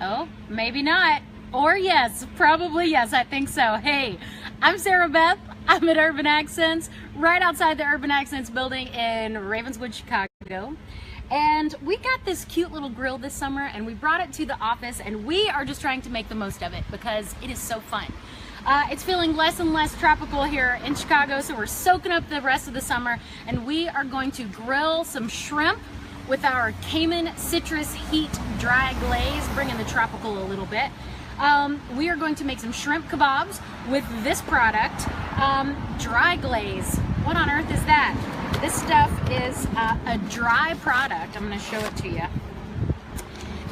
Oh, maybe not. Or yes, probably yes, I think so. Hey, I'm Sarah Beth. I'm at Urban Accents, right outside the Urban Accents building in Ravenswood, Chicago. And we got this cute little grill this summer and we brought it to the office, and we are just trying to make the most of it because it is so fun. It's feeling less and less tropical here in Chicago, so we're soaking up the rest of the summer, and we are going to grill some shrimp with our Cayman citrus heat dry glaze, bringing the tropical a little bit. We are going to make some shrimp kebabs with this product, dry glaze. What on earth is that? This stuff is a dry product, I'm going to show it to you,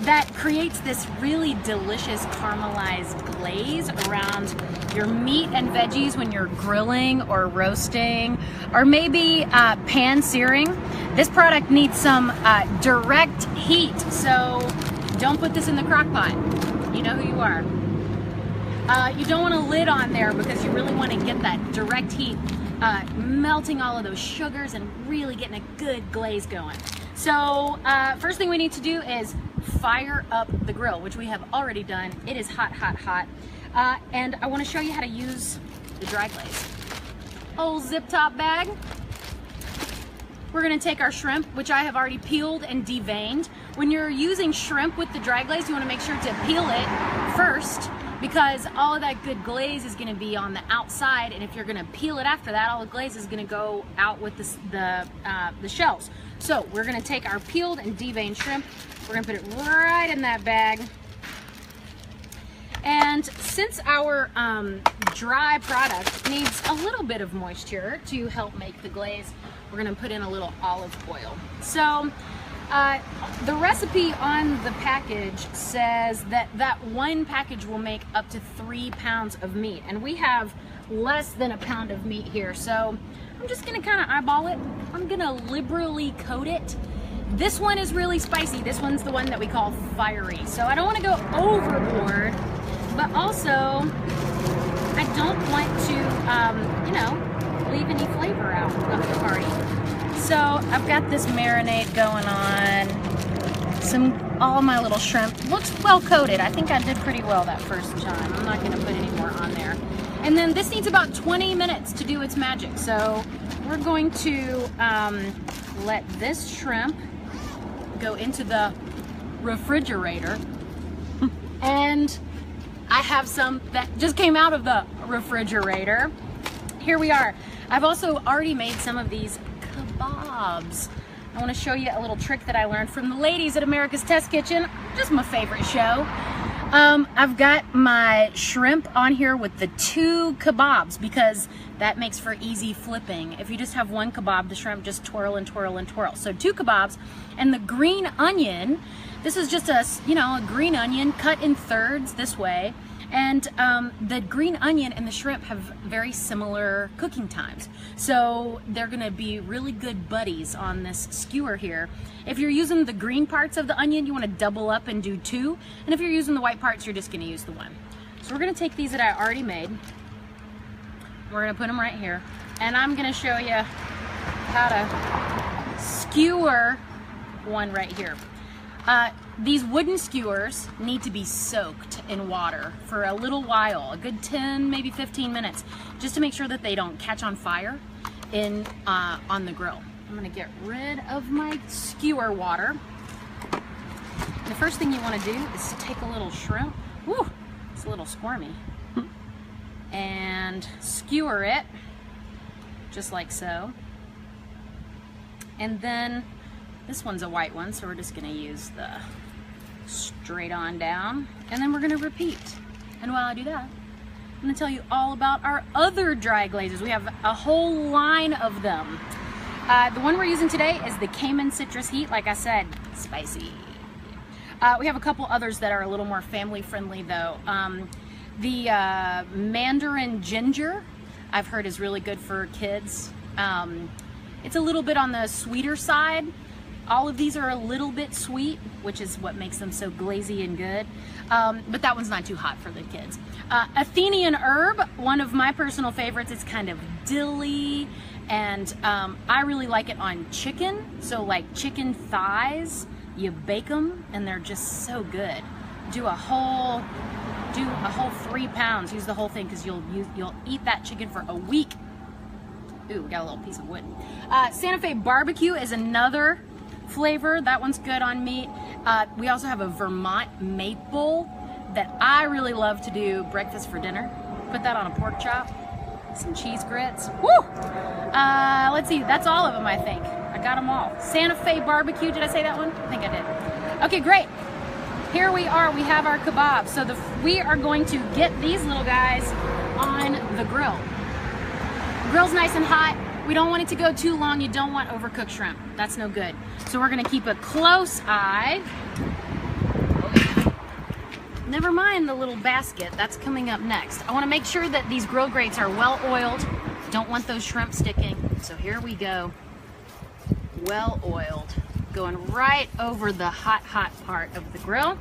that creates this really delicious caramelized glaze around your meat and veggies when you're grilling or roasting or maybe pan searing. This product needs some direct heat, so don't put this in the crock pot. You know who you are. You don't want a lid on there because you really want to get that direct heat, melting all of those sugars and really getting a good glaze going. So first thing we need to do is fire up the grill, which we have already done. It is hot, hot, hot. And I want to show you how to use the dry glaze. Old zip top bag. We're going to take our shrimp, which I have already peeled and deveined. When you're using shrimp with the dry glaze, you want to make sure to peel it first, because all of that good glaze is going to be on the outside, and if you're going to peel it after that, all the glaze is going to go out with the shells. So we're going to take our peeled and deveined shrimp, we're going to put it right in that bag. And since our dry product needs a little bit of moisture to help make the glaze, we're going to put in a little olive oil. So the recipe on the package says that one package will make up to 3 pounds of meat, and we have less than a pound of meat here, so I'm just going to kind of eyeball it. I'm going to liberally coat it. This one is really spicy. This one's the one that we call fiery, so I don't want to go overboard, but also I don't want to you know, leave any flavor out of the party. So I've got this marinade going on. All my little shrimp looks well coated. I think I did pretty well that first time. I'm not going to put any more on there. And then this needs about 20 minutes to do its magic. So we're going to let this shrimp go into the refrigerator. And I have some that just came out of the refrigerator. Here we are. I've also already made some of these kebabs. I want to show you a little trick that I learned from the ladies at America's Test Kitchen, just my favorite show. I've got my shrimp on here with the 2 kebabs because that makes for easy flipping. If you just have one kebab, the shrimp just twirl and twirl and twirl. So 2 kebabs, and the green onion, this is just a green onion cut in thirds this way. And the green onion and the shrimp have very similar cooking times. So they're gonna be really good buddies on this skewer here. If you're using the green parts of the onion, you wanna double up and do 2. And if you're using the white parts, you're just gonna use the 1. So we're gonna take these that I already made. We're gonna put them right here. And I'm gonna show you how to skewer one right here. These wooden skewers need to be soaked in water for a little while, a good 10, maybe 15 minutes, just to make sure that they don't catch on fire on the grill. I'm gonna get rid of my skewer water. The first thing you wanna do is take a little shrimp, whew, it's a little squirmy, and skewer it, just like so. And then this one's a white one, so we're just gonna use the straight on down, and then we're gonna repeat. And while I do that, I'm gonna tell you all about our other dry glazes. We have a whole line of them. The one we're using today is the Cayman citrus heat. Like I said, spicy. We have a couple others that are a little more family friendly though. The Mandarin ginger, I've heard is really good for kids. It's a little bit on the sweeter side. All of these are a little bit sweet, which is what makes them so glazy and good. But that one's not too hot for the kids. Athenian herb, one of my personal favorites. It's kind of dilly, and I really like it on chicken. So like chicken thighs, you bake them and they're just so good. do a whole 3 pounds. Use the whole thing because you'll eat that chicken for a week. Ooh, we got a little piece of wood. Santa Fe barbecue is another flavor. That one's good on meat. We also have a Vermont maple that I really love to do breakfast for dinner. Put that on a pork chop, some cheese grits. Woo! Let's see, that's all of them, I think. I got them all. Santa Fe barbecue, did I say that one? I think I did. Okay, great. Here we are, we have our kebab. So we are going to get these little guys on the grill. The grill's nice and hot. We don't want it to go too long. You don't want overcooked shrimp. That's no good. So we're gonna keep a close eye. Never mind the little basket, that's coming up next. I wanna make sure that these grill grates are well oiled. Don't want those shrimp sticking. So here we go. Well oiled. Going right over the hot part of the grill.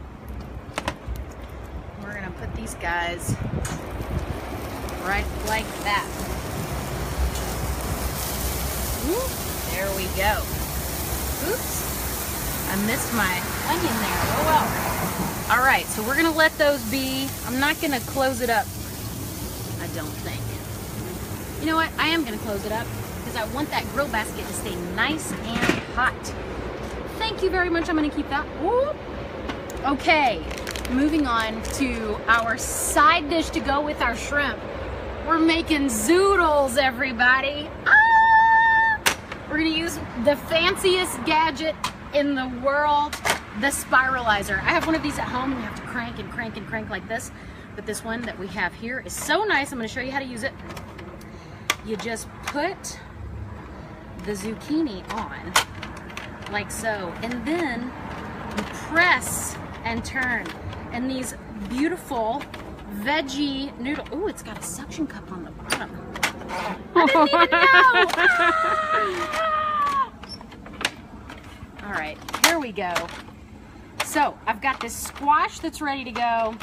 We're gonna put these guys right like that. There we go. Oops, I missed my onion there. Oh well. All right, so we're gonna let those be. I'm not gonna close it up, I don't think. You know what, I am gonna close it up because I want that grill basket to stay nice and hot. Thank you very much, I'm gonna keep that. Whoop. Okay, moving on to our side dish to go with our shrimp. We're making zoodles, everybody. We're gonna use the fanciest gadget in the world, the spiralizer. I have one of these at home. You have to crank and crank and crank like this. But this one that we have here is so nice. I'm gonna show you how to use it. You just put the zucchini on, like so. And then you press and turn. And these beautiful veggie noodle. Ooh, it's got a suction cup on the bottom. I didn't even know. All right, here we go. So I've got this squash that's ready to go.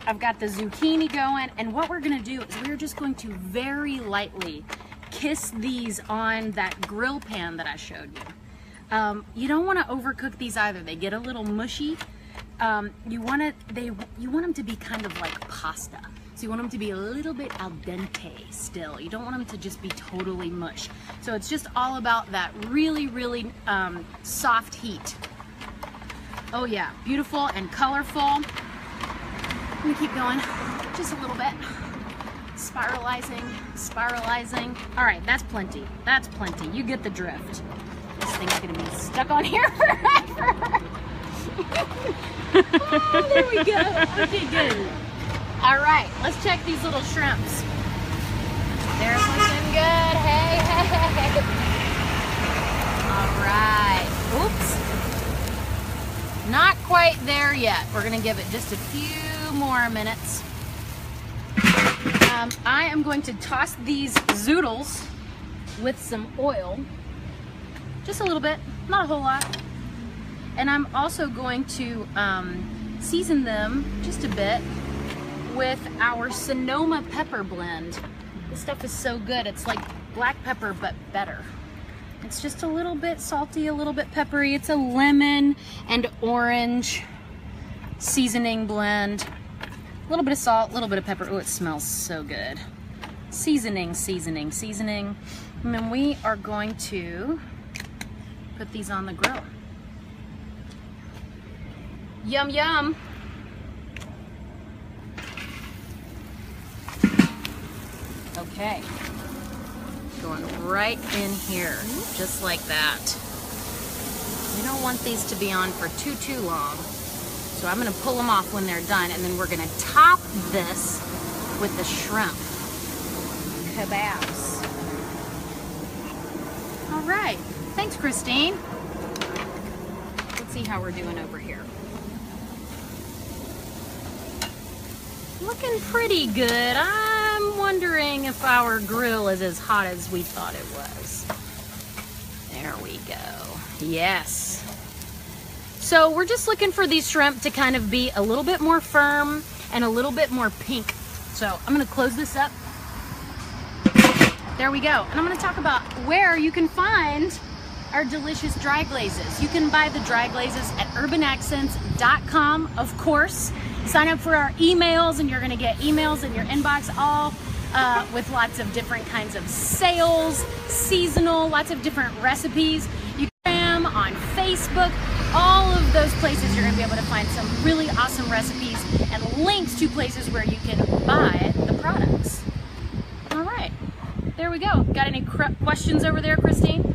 I've got the zucchini going, and what we're gonna do is we're just going to very lightly kiss these on that grill pan that I showed you. You don't want to overcook these either. They get a little mushy. You want them to be kind of like pasta. So you want them to be a little bit al dente still. You don't want them to just be totally mush. So it's just all about that really, really soft heat. Oh yeah, beautiful and colorful. I'm gonna keep going just a little bit. Spiralizing, spiralizing. All right, that's plenty. That's plenty. You get the drift. This thing's gonna be stuck on here forever. Oh, there we go. Okay, good. All right, let's check these little shrimps. They're looking good. Hey, hey. All right. Oops. Not quite there yet. We're gonna give it just a few more minutes. I am going to toss these zoodles with some oil. Just a little bit, not a whole lot. And I'm also going to season them just a bit with our Sonoma pepper blend. This stuff is so good. It's like black pepper, but better. It's just a little bit salty, a little bit peppery. It's a lemon and orange seasoning blend. A little bit of salt, a little bit of pepper. Oh, it smells so good. Seasoning, seasoning, seasoning. And then we are going to put these on the grill. Yum, yum. Okay. Going right in here, just like that. We don't want these to be on for too long. So I'm gonna pull them off when they're done, and then we're gonna top this with the shrimp kebabs. All right, thanks, Christine. Let's see how we're doing over here. Looking pretty good. I'm wondering if our grill is as hot as we thought it was. There we go. Yes. So we're just looking for these shrimp to kind of be a little bit more firm and a little bit more pink. So I'm gonna close this up. There we go. And I'm gonna talk about where you can find our delicious dry glazes. You can buy the dry glazes at urbanaccents.com, of course. Sign up for our emails and you're gonna get emails in your inbox all with lots of different kinds of sales, seasonal, lots of different recipes. You can on Facebook, all of those places you're gonna be able to find some really awesome recipes and links to places where you can buy the products. All right, there we go. Got any questions over there, Christine?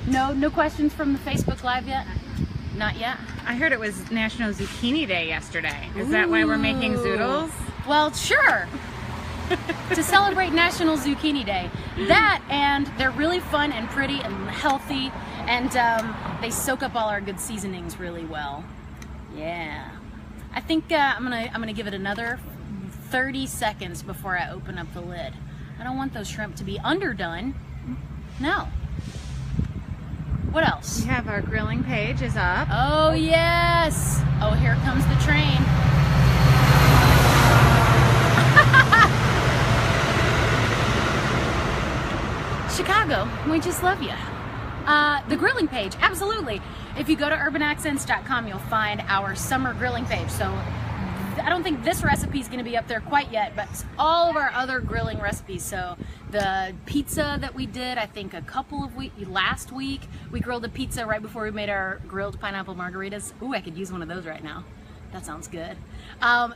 No questions from the Facebook Live yet? Not yet? I heard it was National Zucchini Day yesterday. Is that why we're making zoodles? Well, sure. To celebrate National Zucchini Day. That, and they're really fun and pretty and healthy, and they soak up all our good seasonings really well. Yeah. I think I'm gonna give it another 30 seconds before I open up the lid. I don't want those shrimp to be underdone. No. What else? We have our grilling page is up. Oh yes! Oh, here comes the train. Chicago, we just love you. The grilling page, absolutely. If you go to urbanaccents.com, you'll find our summer grilling page. So I don't think this recipe is going to be up there quite yet, but all of our other grilling recipes. So the pizza that we did, I think last week, we grilled a pizza right before we made our grilled pineapple margaritas. Ooh, I could use one of those right now. That sounds good. All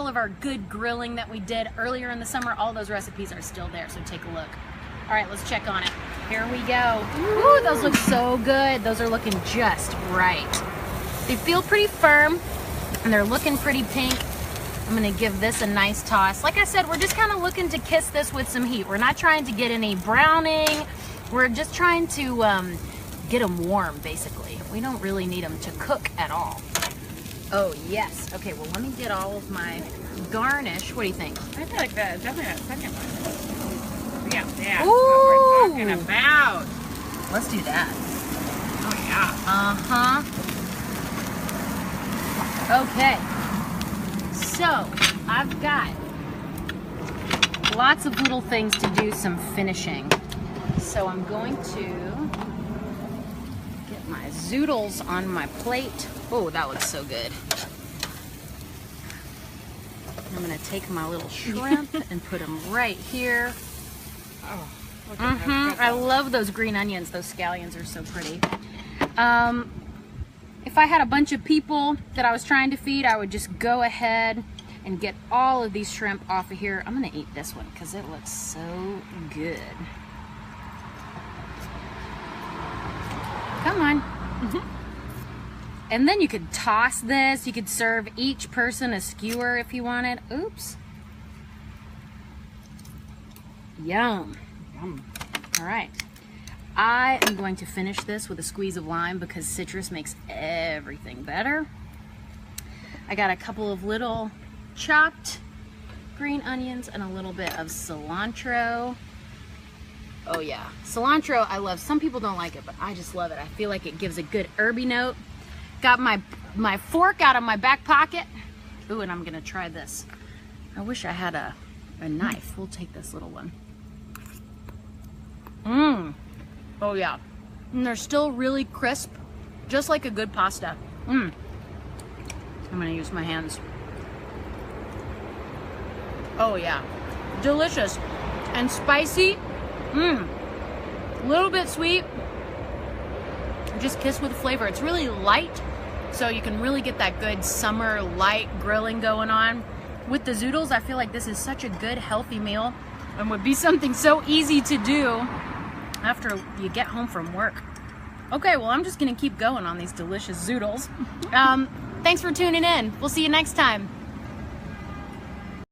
of our good grilling that we did earlier in the summer, all those recipes are still there, so take a look. All right, let's check on it. Here we go. Ooh, those look so good. Those are looking just right. They feel pretty firm, and they're looking pretty pink. I'm gonna give this a nice toss. Like I said, we're just kind of looking to kiss this with some heat. We're not trying to get any browning. We're just trying to get them warm, basically. We don't really need them to cook at all. Oh, yes. Okay, well, let me get all of my garnish. What do you think? I feel like that, definitely that second one. Yeah. Ooh. What we're talking about. Let's do that. Oh, yeah. Okay. So, I've got lots of little things to do some finishing. So I'm going to get my zoodles on my plate. Oh, that looks so good. I'm gonna take my little shrimp and put them right here. Oh, look at that. I love those green onions. Those scallions are so pretty. If I had a bunch of people that I was trying to feed, I would just go ahead and get all of these shrimp off of here. I'm gonna eat this one because it looks so good. Come on. And then you could toss this. You could serve each person a skewer if you wanted. Oops. Yum. Yum. All right. I am going to finish this with a squeeze of lime because citrus makes everything better. I got a couple of little chopped green onions and a little bit of cilantro. Oh yeah, cilantro I love. Some people don't like it, but I just love it. I feel like it gives a good herby note. Got my fork out of my back pocket. Ooh, and I'm gonna try this. I wish I had a knife. We'll take this little one. Oh yeah. And they're still really crisp, just like a good pasta. I'm gonna use my hands. Oh yeah, delicious and spicy. A little bit sweet. Just kiss with flavor. It's really light, so you can really get that good summer light grilling going on. With the zoodles, I feel like this is such a good healthy meal and would be something so easy to do after you get home from work. Okay, well, I'm just gonna keep going on these delicious zoodles. Thanks for tuning in. We'll see you next time.